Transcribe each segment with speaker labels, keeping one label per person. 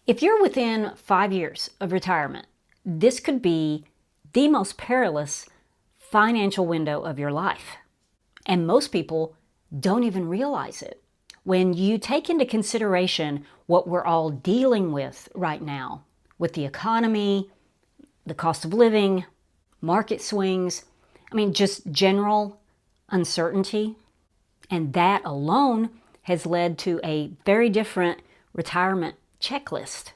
Speaker 1: If you're within 5 years of retirement, this could be the most perilous financial window of your life. And most people don't even realize it. When you take into consideration what we're all dealing with right now, with the economy, the cost of living, market swings, just general uncertainty, and that alone has led to a very different retirement checklist.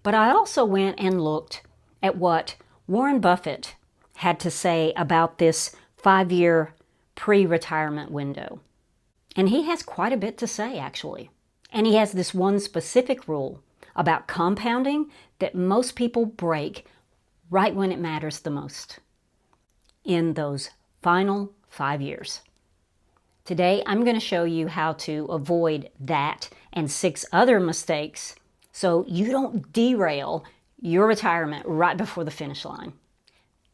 Speaker 1: But I also went and looked at what Warren Buffett had to say about this 5-year pre-retirement window. And he has quite a bit to say, actually. And he has this one specific rule about compounding that most people break right when it matters the most, in those final 5 years. Today, I'm going to show you how to avoid that and 6 other mistakes so you don't derail your retirement right before the finish line.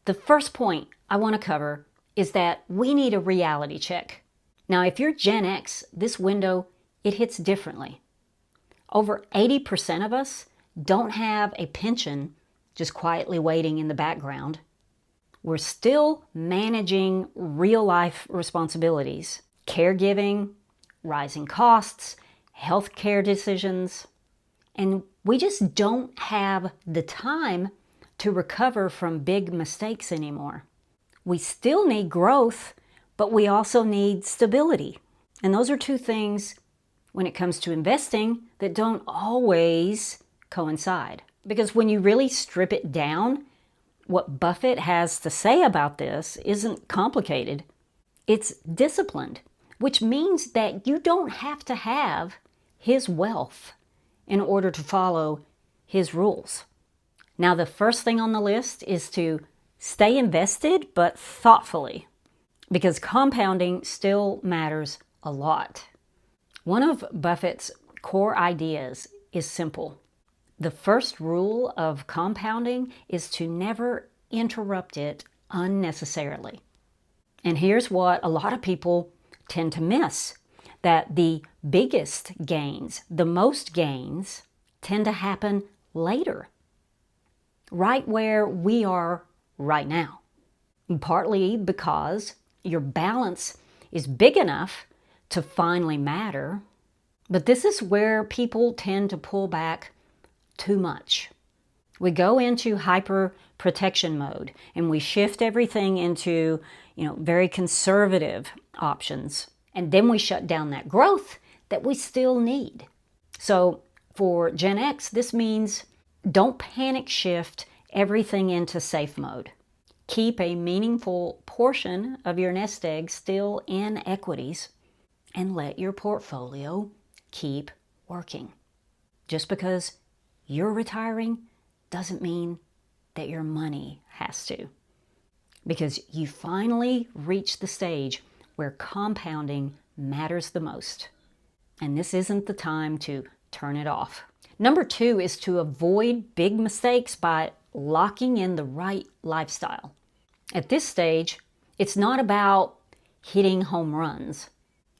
Speaker 1: The first point I want to cover is that we need a reality check. Now, if you're Gen X, this window, it hits differently. Over 80% of us don't have a pension just quietly waiting in the background. We're still managing real-life responsibilities, caregiving, rising costs, healthcare decisions, and we just don't have the time to recover from big mistakes anymore. We still need growth, but we also need stability. And those are two things, when it comes to investing, that don't always coincide. Because when you really strip it down, what Buffett has to say about this isn't complicated. It's disciplined, which means that you don't have to have his wealth in order to follow his rules. Now, the first thing on the list is to stay invested, but thoughtfully, because compounding still matters a lot. One of Buffett's core ideas is simple. The first rule of compounding is to never interrupt it unnecessarily. And here's what a lot of people tend to miss, that the biggest gains, the most gains, tend to happen later, right where we are right now. Partly because your balance is big enough to finally matter, but this is where people tend to pull back too much. We go into hyper protection mode and we shift everything into, very conservative options. And then we shut down that growth that we still need. So for Gen X, this means don't panic shift everything into safe mode. Keep a meaningful portion of your nest egg still in equities and let your portfolio keep working. Just because you're retiring doesn't mean that your money has to. Because you finally reach the stage where compounding matters the most. And this isn't the time to turn it off. Number 2 is to avoid big mistakes by locking in the right lifestyle. At this stage, it's not about hitting home runs.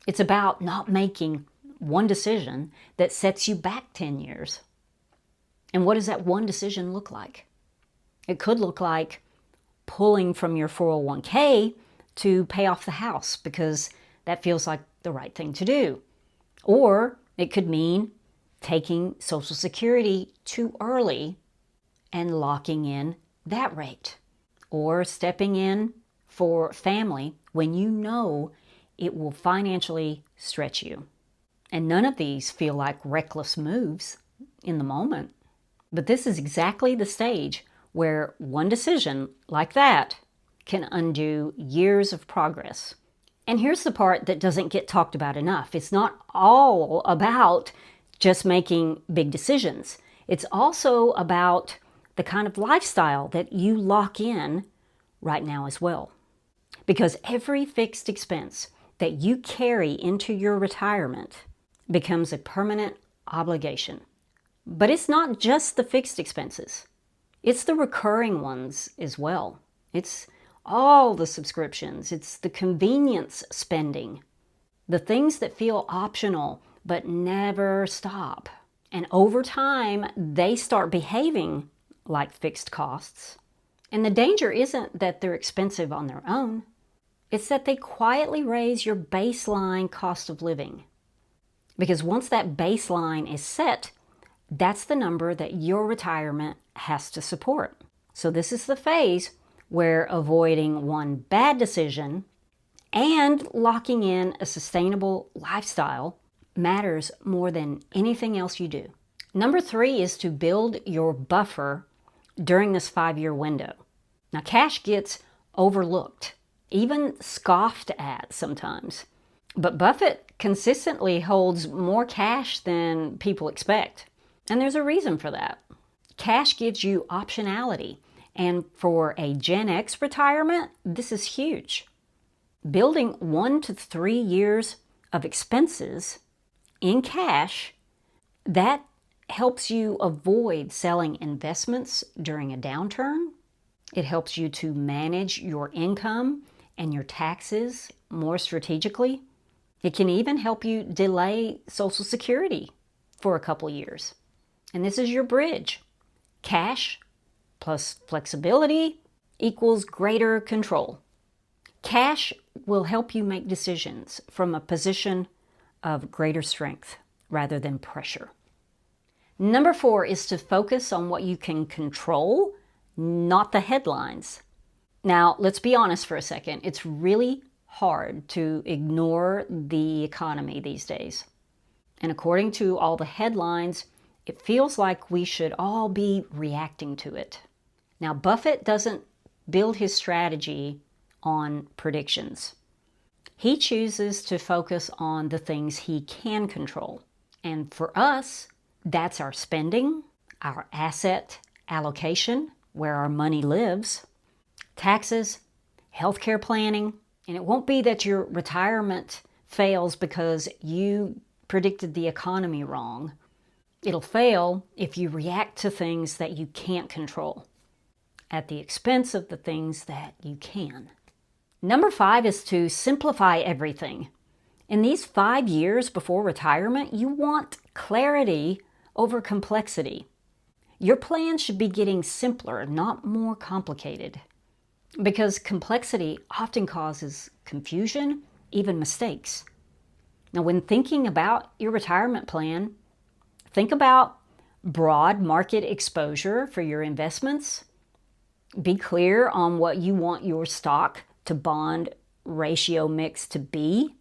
Speaker 1: It's about not making one decision that sets you back 10 years. And what does that one decision look like? It could look like pulling from your 401k to pay off the house because that feels like the right thing to do. Or it could mean taking Social Security too early and locking in that rate. Or stepping in for family when you know it will financially stretch you. And none of these feel like reckless moves in the moment. But this is exactly the stage where one decision like that can undo years of progress. And here's the part that doesn't get talked about enough. It's not all about just making big decisions. It's also about the kind of lifestyle that you lock in right now as well. Because every fixed expense that you carry into your retirement becomes a permanent obligation. But it's not just the fixed expenses. It's the recurring ones as well. It's all the subscriptions. It's the convenience spending. The things that feel optional but never stop. And over time, they start behaving like fixed costs. And the danger isn't that they're expensive on their own. It's that they quietly raise your baseline cost of living. Because once that baseline is set, that's the number that your retirement has to support. So this is the phase where avoiding one bad decision and locking in a sustainable lifestyle matters more than anything else you do. Number 3 is to build your buffer during this 5-year window. Now, cash gets overlooked, even scoffed at sometimes. But Buffett consistently holds more cash than people expect. And there's a reason for that. Cash gives you optionality. And for a Gen X retirement, this is huge. Building 1 to 3 years of expenses in cash, that helps you avoid selling investments during a downturn. It helps you to manage your income and your taxes more strategically. It can even help you delay Social Security for a couple years. And this is your bridge. Cash plus flexibility equals greater control. Cash will help you make decisions from a position of greater strength rather than pressure. Number 4 is to focus on what you can control, not the headlines. Now, let's be honest for a second. It's really hard to ignore the economy these days. And according to all the headlines, it feels like we should all be reacting to it. Now, Buffett doesn't build his strategy on predictions. He chooses to focus on the things he can control. And for us, that's our spending, our asset allocation, where our money lives, taxes, healthcare planning. And it won't be that your retirement fails because you predicted the economy wrong. It'll fail if you react to things that you can't control at the expense of the things that you can. Number 5 is to simplify everything. In these 5 years before retirement, you want clarity over complexity. Your plan should be getting simpler, not more complicated, because complexity often causes confusion, even mistakes. Now, when thinking about your retirement plan, think about broad market exposure for your investments. Be clear on what you want your stock to bond ratio mix to be,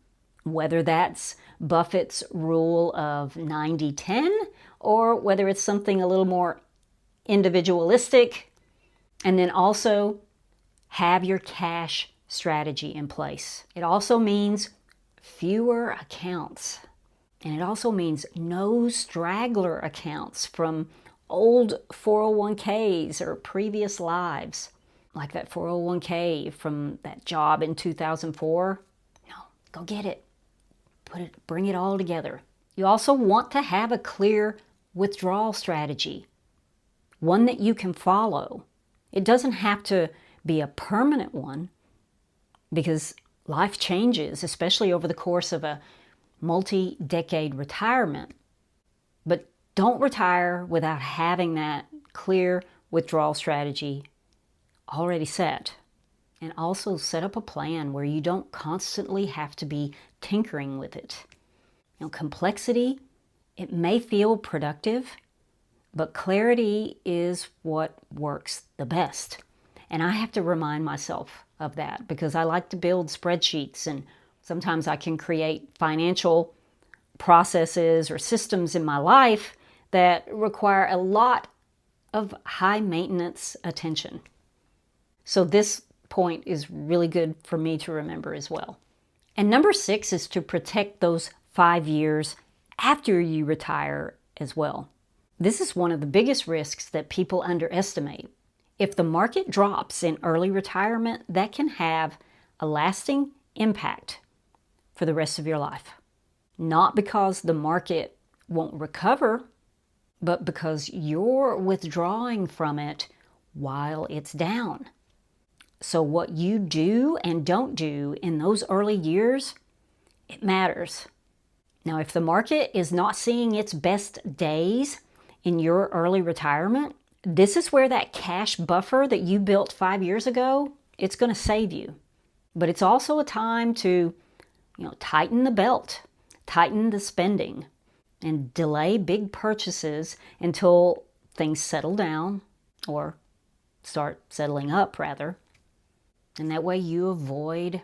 Speaker 1: whether that's Buffett's rule of 90-10 or whether it's something a little more individualistic. And then also have your cash strategy in place. It also means fewer accounts. And it also means no straggler accounts from old 401ks or previous lives, like that 401k from that job in 2004. No, go get it. Bring it all together. You also want to have a clear withdrawal strategy, one that you can follow. It doesn't have to be a permanent one because life changes, especially over the course of a multi-decade retirement. But don't retire without having that clear withdrawal strategy already set. And also set up a plan where you don't constantly have to be tinkering with it. Complexity, it may feel productive, but clarity is what works the best. And I have to remind myself of that because I like to build spreadsheets, and sometimes I can create financial processes or systems in my life that require a lot of high maintenance attention. So this point is really good for me to remember as well. And number 6 is to protect those 5 years after you retire as well. This is one of the biggest risks that people underestimate. If the market drops in early retirement, that can have a lasting impact for the rest of your life. Not because the market won't recover, but because you're withdrawing from it while it's down. So what you do and don't do in those early years, it matters. Now, if the market is not seeing its best days in your early retirement, this is where that cash buffer that you built 5 years ago, it's going to save you. But it's also a time to, tighten the belt, tighten the spending, and delay big purchases until things settle down, or start settling up rather. And that way you avoid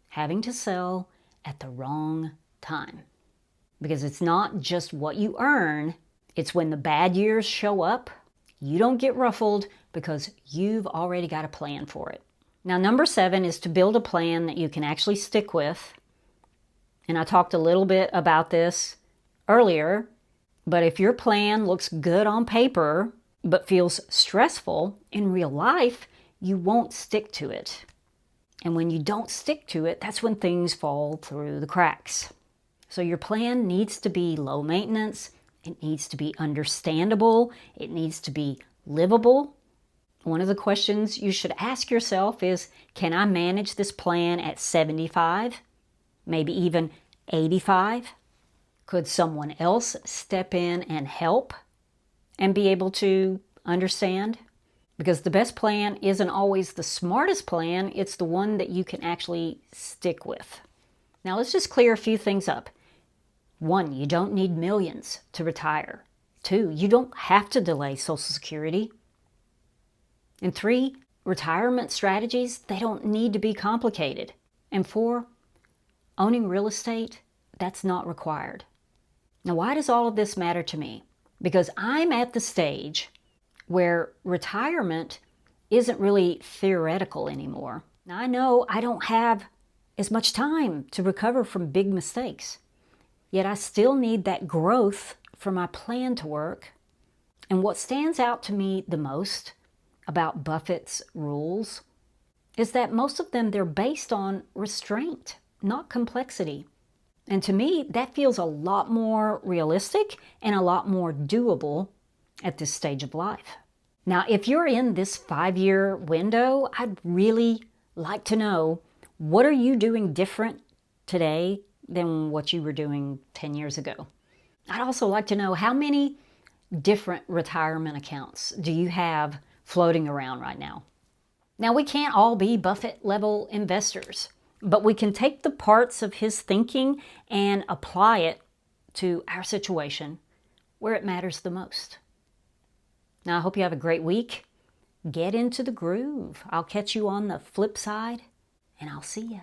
Speaker 1: having to sell at the wrong time. Because it's not just what you earn, it's when the bad years show up, you don't get ruffled because you've already got a plan for it. Now, number 7 is to build a plan that you can actually stick with. And I talked a little bit about this earlier, but if your plan looks good on paper but feels stressful in real life, you won't stick to it. And when you don't stick to it, that's when things fall through the cracks. So your plan needs to be low maintenance, it needs to be understandable, it needs to be livable. One of the questions you should ask yourself is, can I manage this plan at 75, maybe even 85? Could someone else step in and help and be able to understand? Because the best plan isn't always the smartest plan, it's the one that you can actually stick with. Now let's just clear a few things up. 1, you don't need millions to retire. 2, you don't have to delay Social Security. And 3, retirement strategies, they don't need to be complicated. And 4, owning real estate, that's not required. Now, why does all of this matter to me? Because I'm at the stage where retirement isn't really theoretical anymore. Now, I know I don't have as much time to recover from big mistakes, yet I still need that growth for my plan to work. And what stands out to me the most about Buffett's rules is that most of them, they're based on restraint, not complexity. And to me, that feels a lot more realistic and a lot more doable at this stage of life. Now, if you're in this 5-year window, I'd really like to know, what are you doing different today than what you were doing 10 years ago? I'd also like to know, how many different retirement accounts do you have floating around right now? Now, we can't all be Buffett-level investors, but we can take the parts of his thinking and apply it to our situation where it matters the most. Now, I hope you have a great week. Get into the groove. I'll catch you on the flip side, and I'll see you.